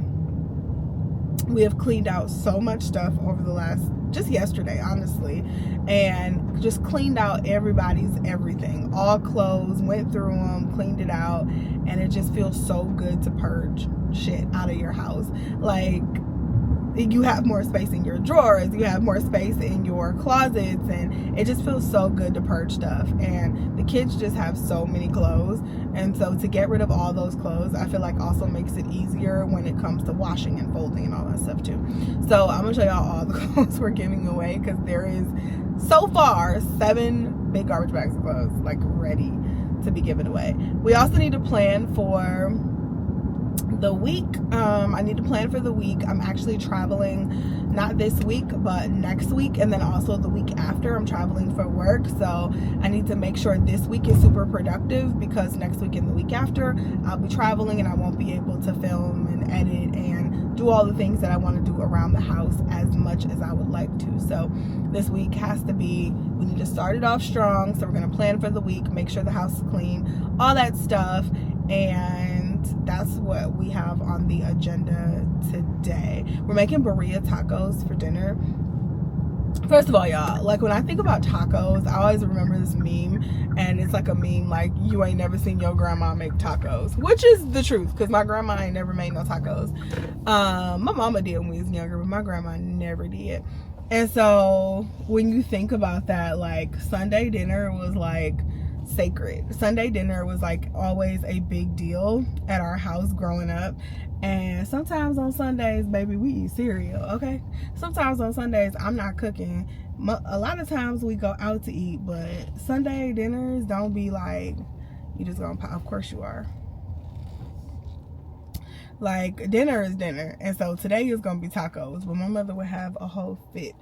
[SPEAKER 1] We have cleaned out so much stuff over the last, just yesterday, honestly, and just cleaned out everybody's everything. All clothes, went through them, cleaned it out, and it just feels so good to purge shit out of your house. Like, you have more space in your drawers, you have more space in your closets, and it just feels so good to purge stuff. And the kids just have so many clothes, and so to get rid of all those clothes, I feel like also makes it easier when it comes to washing and folding and all that stuff too. So I'm gonna show y'all all the clothes we're giving away, because there is so far 7 big garbage bags of clothes, like, ready to be given away. We also need to plan for the week. I need to plan for the week. I'm actually traveling, not this week, but next week, and then also the week after. I'm traveling for work, so I need to make sure this week is super productive, because next week and the week after I'll be traveling, and I won't be able to film and edit and do all the things that I want to do around the house as much as I would like to. So this week has to be, we need to start it off strong. So we're going to plan for the week, make sure the house is clean, all that stuff, and that's what we have on the agenda today. We're making burrito tacos for dinner. First of all, y'all, like, when I think about tacos, I always remember this meme, and it's like a meme like, you ain't never seen your grandma make tacos, which is the truth, because my grandma ain't never made no tacos. My mama did when we was younger, but my grandma never did. And so when you think about that, like, Sunday dinner was like sacred. Sunday dinner was like always a big deal at our house growing up. And sometimes on Sundays, baby, we eat cereal, okay? Sometimes on Sundays, I'm not cooking. A lot of times we go out to eat, but Sunday dinners don't be like, you just gonna pop. Of course you are. Like, dinner is dinner. And so today is going to be tacos. But my mother would have a whole fit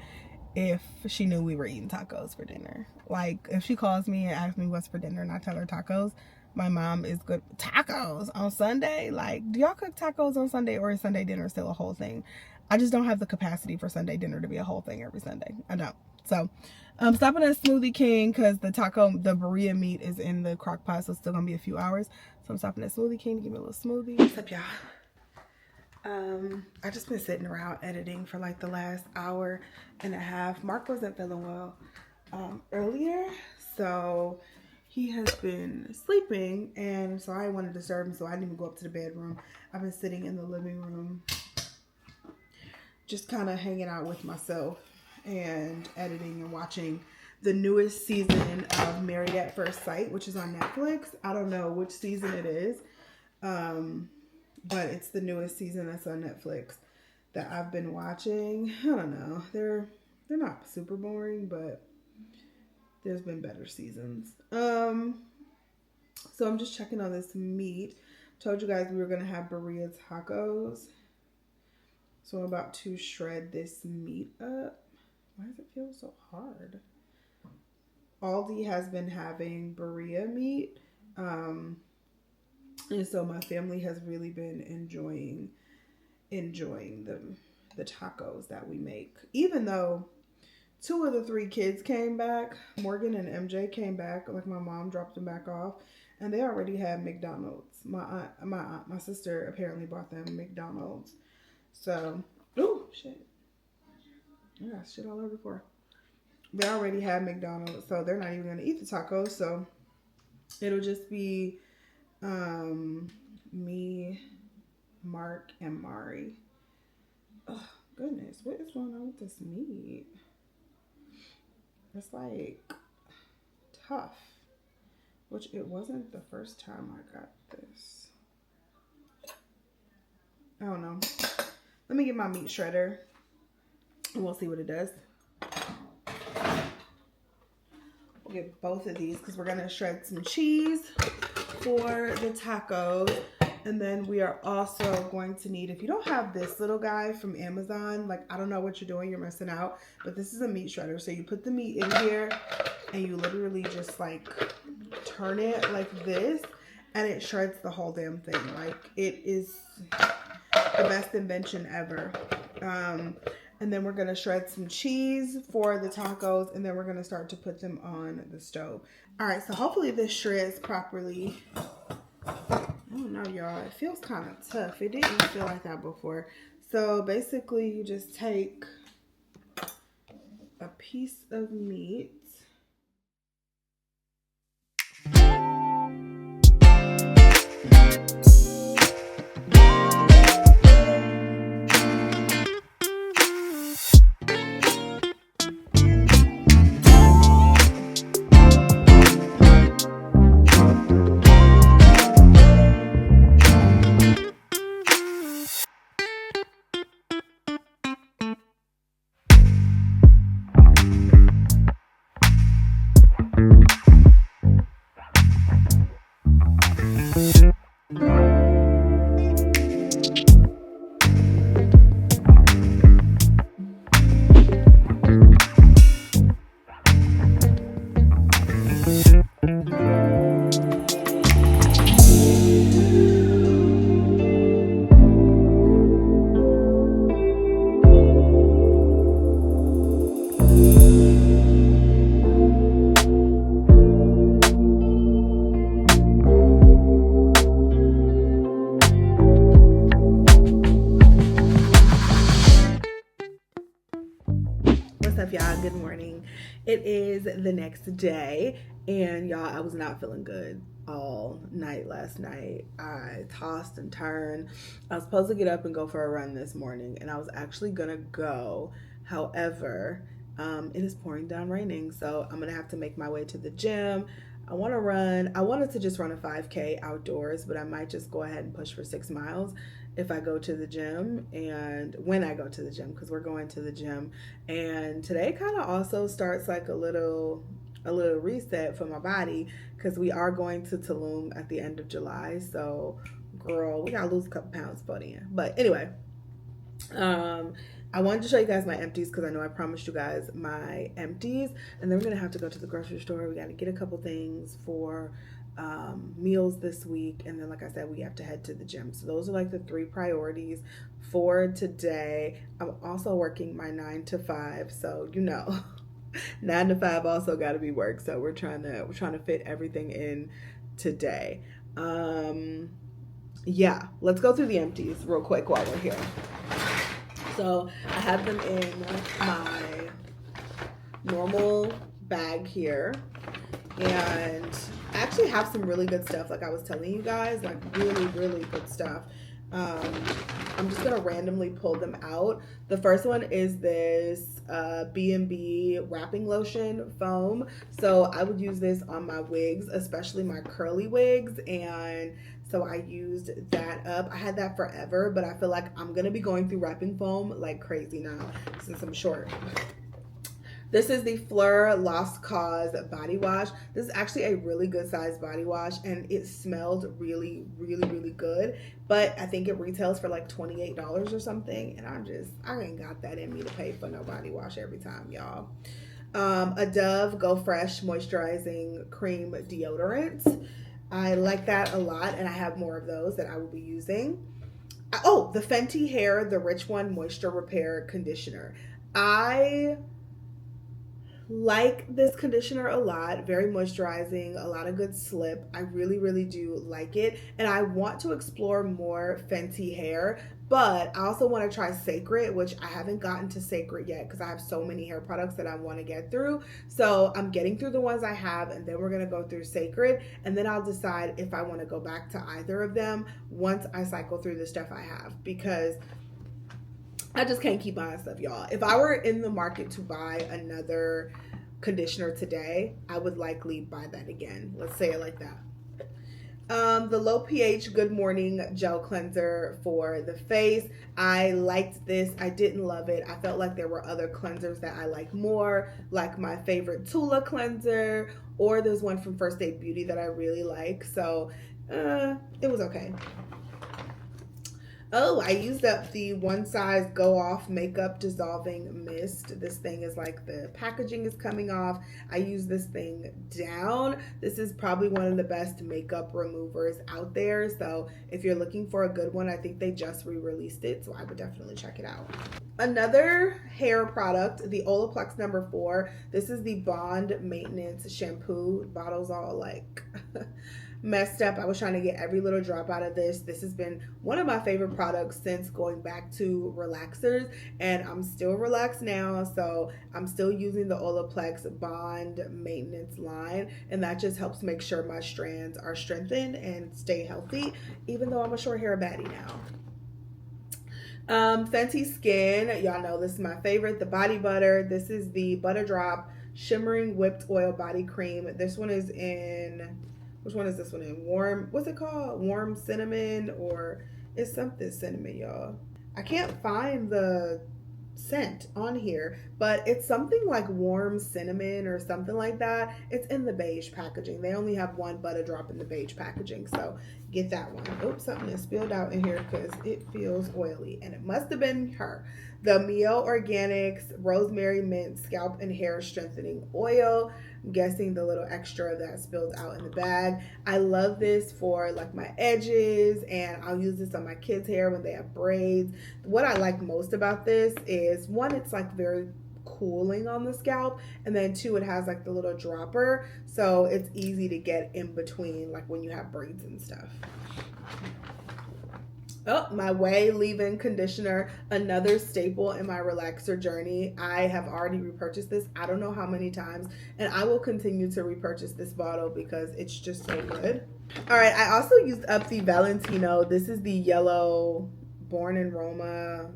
[SPEAKER 1] if she knew we were eating tacos for dinner. Like, if she calls me and asks me what's for dinner and I tell her tacos, my mom is good. Tacos on Sunday? Like, do y'all cook tacos on Sunday, or is Sunday dinner still a whole thing? I just don't have the capacity for Sunday dinner to be a whole thing every Sunday. I don't. So I'm stopping at Smoothie King because the burrito meat is in the crock pot, so it's still gonna be a few hours. So I'm stopping at Smoothie King to give me a little smoothie. What's up, y'all? I just been sitting around editing for like the last hour and a half. Mark wasn't feeling well earlier, so he has been sleeping, and so I didn't want to disturb him, so I didn't even go up to the bedroom. I've been sitting in the living room just kind of hanging out with myself and editing and watching the newest season of Married at First Sight, which is on Netflix. I don't know which season it is, but it's the newest season that's on Netflix that I've been watching. I don't know. They're not super boring, but there's been better seasons. So I'm just checking on this meat. Told you guys we were going to have burrito tacos. So I'm about to shred this meat up. Why does it feel so hard? Aldi has been having burrito meat. And so my family has really been enjoying the tacos that we make. Even though 2 of the 3 kids came back, Morgan and MJ came back, like my mom dropped them back off, and they already had McDonald's. My sister apparently bought them McDonald's. So, oh shit. I got shit all over the floor. They already had McDonald's, so they're not even gonna eat the tacos. So it'll just be me, Mark, and Mari. Oh goodness, what is going on with this meat? It's like tough, which it wasn't the first time I got this. I don't know. Let me get my meat shredder and we'll see what it does. We'll get both of these because we're going to shred some cheese for the tacos. And then we are also going to need, if you don't have this little guy from Amazon, like, I don't know what you're doing, you're missing out. But this is a meat shredder. So you put the meat in here and you literally just like turn it like this and it shreds the whole damn thing. Like, it is the best invention ever. And then we're going to shred some cheese for the tacos, and then we're going to start to put them on the stove. All right, so hopefully this shreds properly. I don't know, y'all. It feels kind of tough. It didn't feel like that before. So basically, you just take a piece of meat. Y'all, good morning. It is the next day, and y'all, I was not feeling good all night last night. I tossed and turned. I was supposed to get up and go for a run this morning, and I was actually gonna go. However, it is pouring down raining, so I'm gonna have to make my way to the gym. I wanted to just run a 5K outdoors, but I might just go ahead and push for 6 miles if I go to the gym, and when I go to the gym, because we're going to the gym. And today kind of also starts like a little reset for my body, because we are going to Tulum at the end of July. So Girl, we gotta lose a couple pounds for then. But anyway, I wanted to show you guys my empties because I know I promised you guys my empties, and then we're gonna have to go to the grocery store. We gotta get a couple things for meals this week, and then like I said, we have to head to the gym. So those are like the 3 priorities for today. I'm also working my 9 to 5, so you know 9 to 5 also got to be work, so we're trying to fit everything in today. Yeah, let's go through the empties real quick while we're here. So I have them in my normal bag here, and I actually have some really good stuff, like I was telling you guys, like really good stuff. I'm just gonna randomly pull them out. The first one is this B&B wrapping lotion foam. So I would use this on my wigs, especially my curly wigs, and so I used that up. I had that forever, but I feel like I'm gonna be going through wrapping foam like crazy now since I'm short. This is the Fleur Lost Cause body wash. This is actually a really good sized body wash, and it smelled really good. But I think it retails for like $28 or something, and I ain't got that in me to pay for no body wash every time, y'all. A Dove Go Fresh moisturizing cream deodorant. I like that a lot, and I have more of those that I will be using. Oh, the Fenty Hair, the Rich One Moisture Repair Conditioner. I like this conditioner a lot. Very moisturizing, a lot of good slip. I really do like it, and I want to explore more Fenty Hair, but I also want to try Sacred, which I haven't gotten to Sacred yet because I have so many hair products that I want to get through. So I'm getting through the ones I have, and then we're going to go through Sacred, and then I'll decide if I want to go back to either of them once I cycle through the stuff I have, because I just can't keep buying stuff, y'all. If I were in the market to buy another conditioner today, I would likely buy that again. Let's say it like that. The Low pH Good Morning Gel Cleanser for the face. I liked this. I didn't love it. I felt like there were other cleansers that I like more, like my favorite Tula cleanser, or there's one from First Aid Beauty that I really like. So it was okay. Oh, I used up the One Size Go Off Makeup Dissolving Mist. This thing is like, the packaging is coming off. I use this thing down. This is probably one of the best makeup removers out there. So if you're looking for a good one, I think they just re-released it, so I would definitely check it out. Another hair product, the Olaplex number 4. This is the Bond Maintenance Shampoo. The bottle's all like messed up. I was trying to get every little drop out of this. This has been one of my favorite products since going back to relaxers, and I'm still relaxed now, so I'm still using the Olaplex Bond Maintenance line, and that just helps make sure my strands are strengthened and stay healthy, even though I'm a short hair baddie now. Fenty Skin, y'all know this is my favorite, the body butter. This is the Butter Drop Shimmering Whipped Oil Body Cream. This one is in, which one is this one in? Warm, what's it called? Warm cinnamon, or it's something cinnamon, y'all. I can't find the scent on here, but it's something like warm cinnamon or something like that. It's in the beige packaging. They only have one Butter Drop in the beige packaging, so get that one. Oops, something is spilled out in here because it feels oily, and it must have been her. The Miel Organics Rosemary Mint Scalp and Hair Strengthening Oil. I'm guessing the little extra that spilled out in the bag. I love this for like my edges, and I'll use this on my kids' hair when they have braids. What I like most about this is, one, it's like very cooling on the scalp, and then 2, it has like the little dropper, so it's easy to get in between, like when you have braids and stuff. Oh, my Way Leave-In Conditioner, another staple in my relaxer journey. I have already repurchased this I don't know how many times, and I will continue to repurchase this bottle because it's just so good. All right, I also used up the Valentino. This is the yellow Born in Roma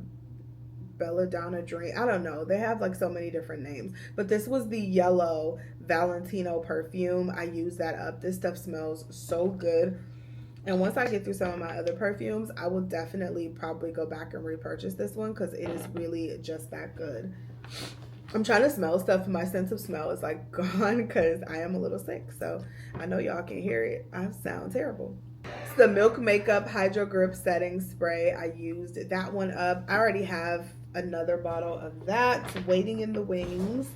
[SPEAKER 1] Belladonna drink. I don't know. They have like so many different names, but this was the yellow Valentino perfume. I used that up. This stuff smells so good. And once I get through some of my other perfumes, I will definitely probably go back and repurchase this one because it is really just that good. I'm trying to smell stuff. My sense of smell is like gone because I am a little sick. So I know y'all can hear it. I sound terrible. the Milk Makeup Hydro Grip Setting Spray. I used that one up. I already have another bottle of that waiting in the wings.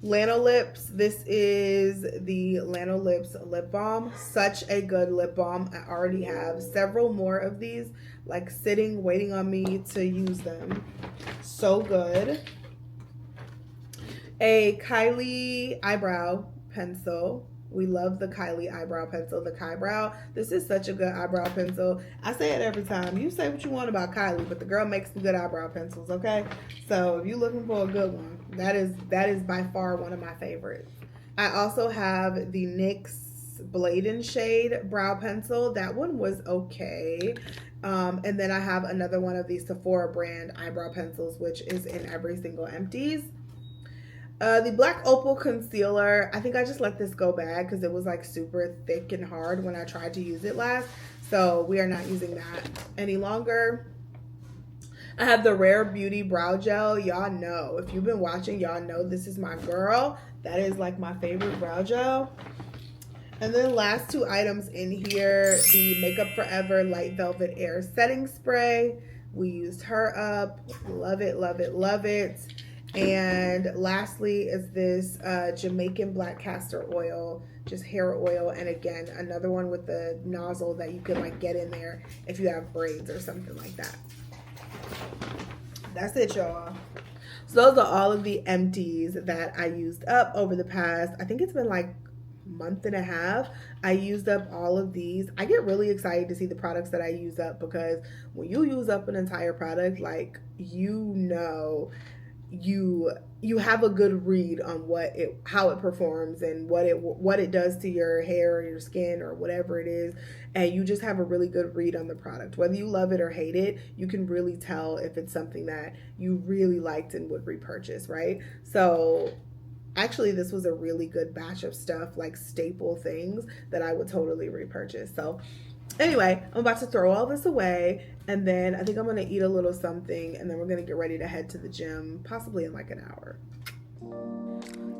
[SPEAKER 1] Lanolips. This is the Lanolips lip balm. Such a good lip balm. I already have several more of these, like sitting, waiting on me to use them. So good. A Kylie eyebrow pencil. We love the Kylie eyebrow pencil, the Kybrow. This is such a good eyebrow pencil. I say it every time. You say what you want about Kylie, but the girl makes some good eyebrow pencils, okay? So if you're looking for a good one, that is by far one of my favorites. I also have the NYX Blade and Shade brow pencil. That one was okay. And then I have another one of these Sephora brand eyebrow pencils, which is in every single Empties. The Black Opal Concealer, I think I just let this go bad because it was like super thick and hard when I tried to use it last. So we are not using that any longer. I have the Rare Beauty Brow Gel. Y'all know, if you've been watching, y'all know this is my girl. That is like my favorite brow gel. And then last two items in here, the Makeup Forever Light Velvet Air Setting Spray. We used her up. Love it, love it, love it. And lastly is this Jamaican black castor oil, just hair oil. And again, another one with the nozzle that you can like get in there if you have braids or something like that. That's it, y'all. So those are all of the Empties that I used up over the past, I think it's been like month and a half. I used up all of these. I get really excited to see the products that I use up, because when you use up an entire product, like, you know, you have a good read on how it performs and what it does to your hair or your skin or whatever it is, and you just have a really good read on the product. Whether you love it or hate it, you can really tell if it's something that you really liked and would repurchase, right? So actually this was a really good batch of stuff, like staple things that I would totally repurchase. So anyway, I'm about to throw all this away, and then I think I'm gonna eat a little something, and then we're gonna get ready to head to the gym, possibly in like an hour.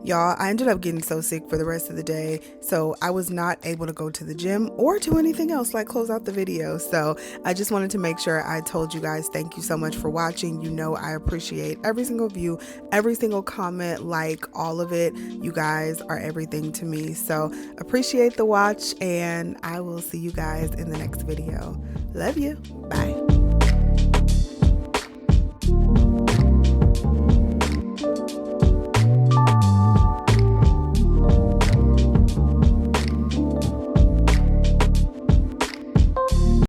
[SPEAKER 1] Y'all, I ended up getting so sick for the rest of the day, so I was not able to go to the gym or do anything else like close out the video. So I just wanted to make sure I told you guys thank you so much for watching. You know I appreciate every single view, every single comment, like, all of it. You guys are everything to me. So appreciate the watch, and I will see you guys in the next video. Love you. Bye.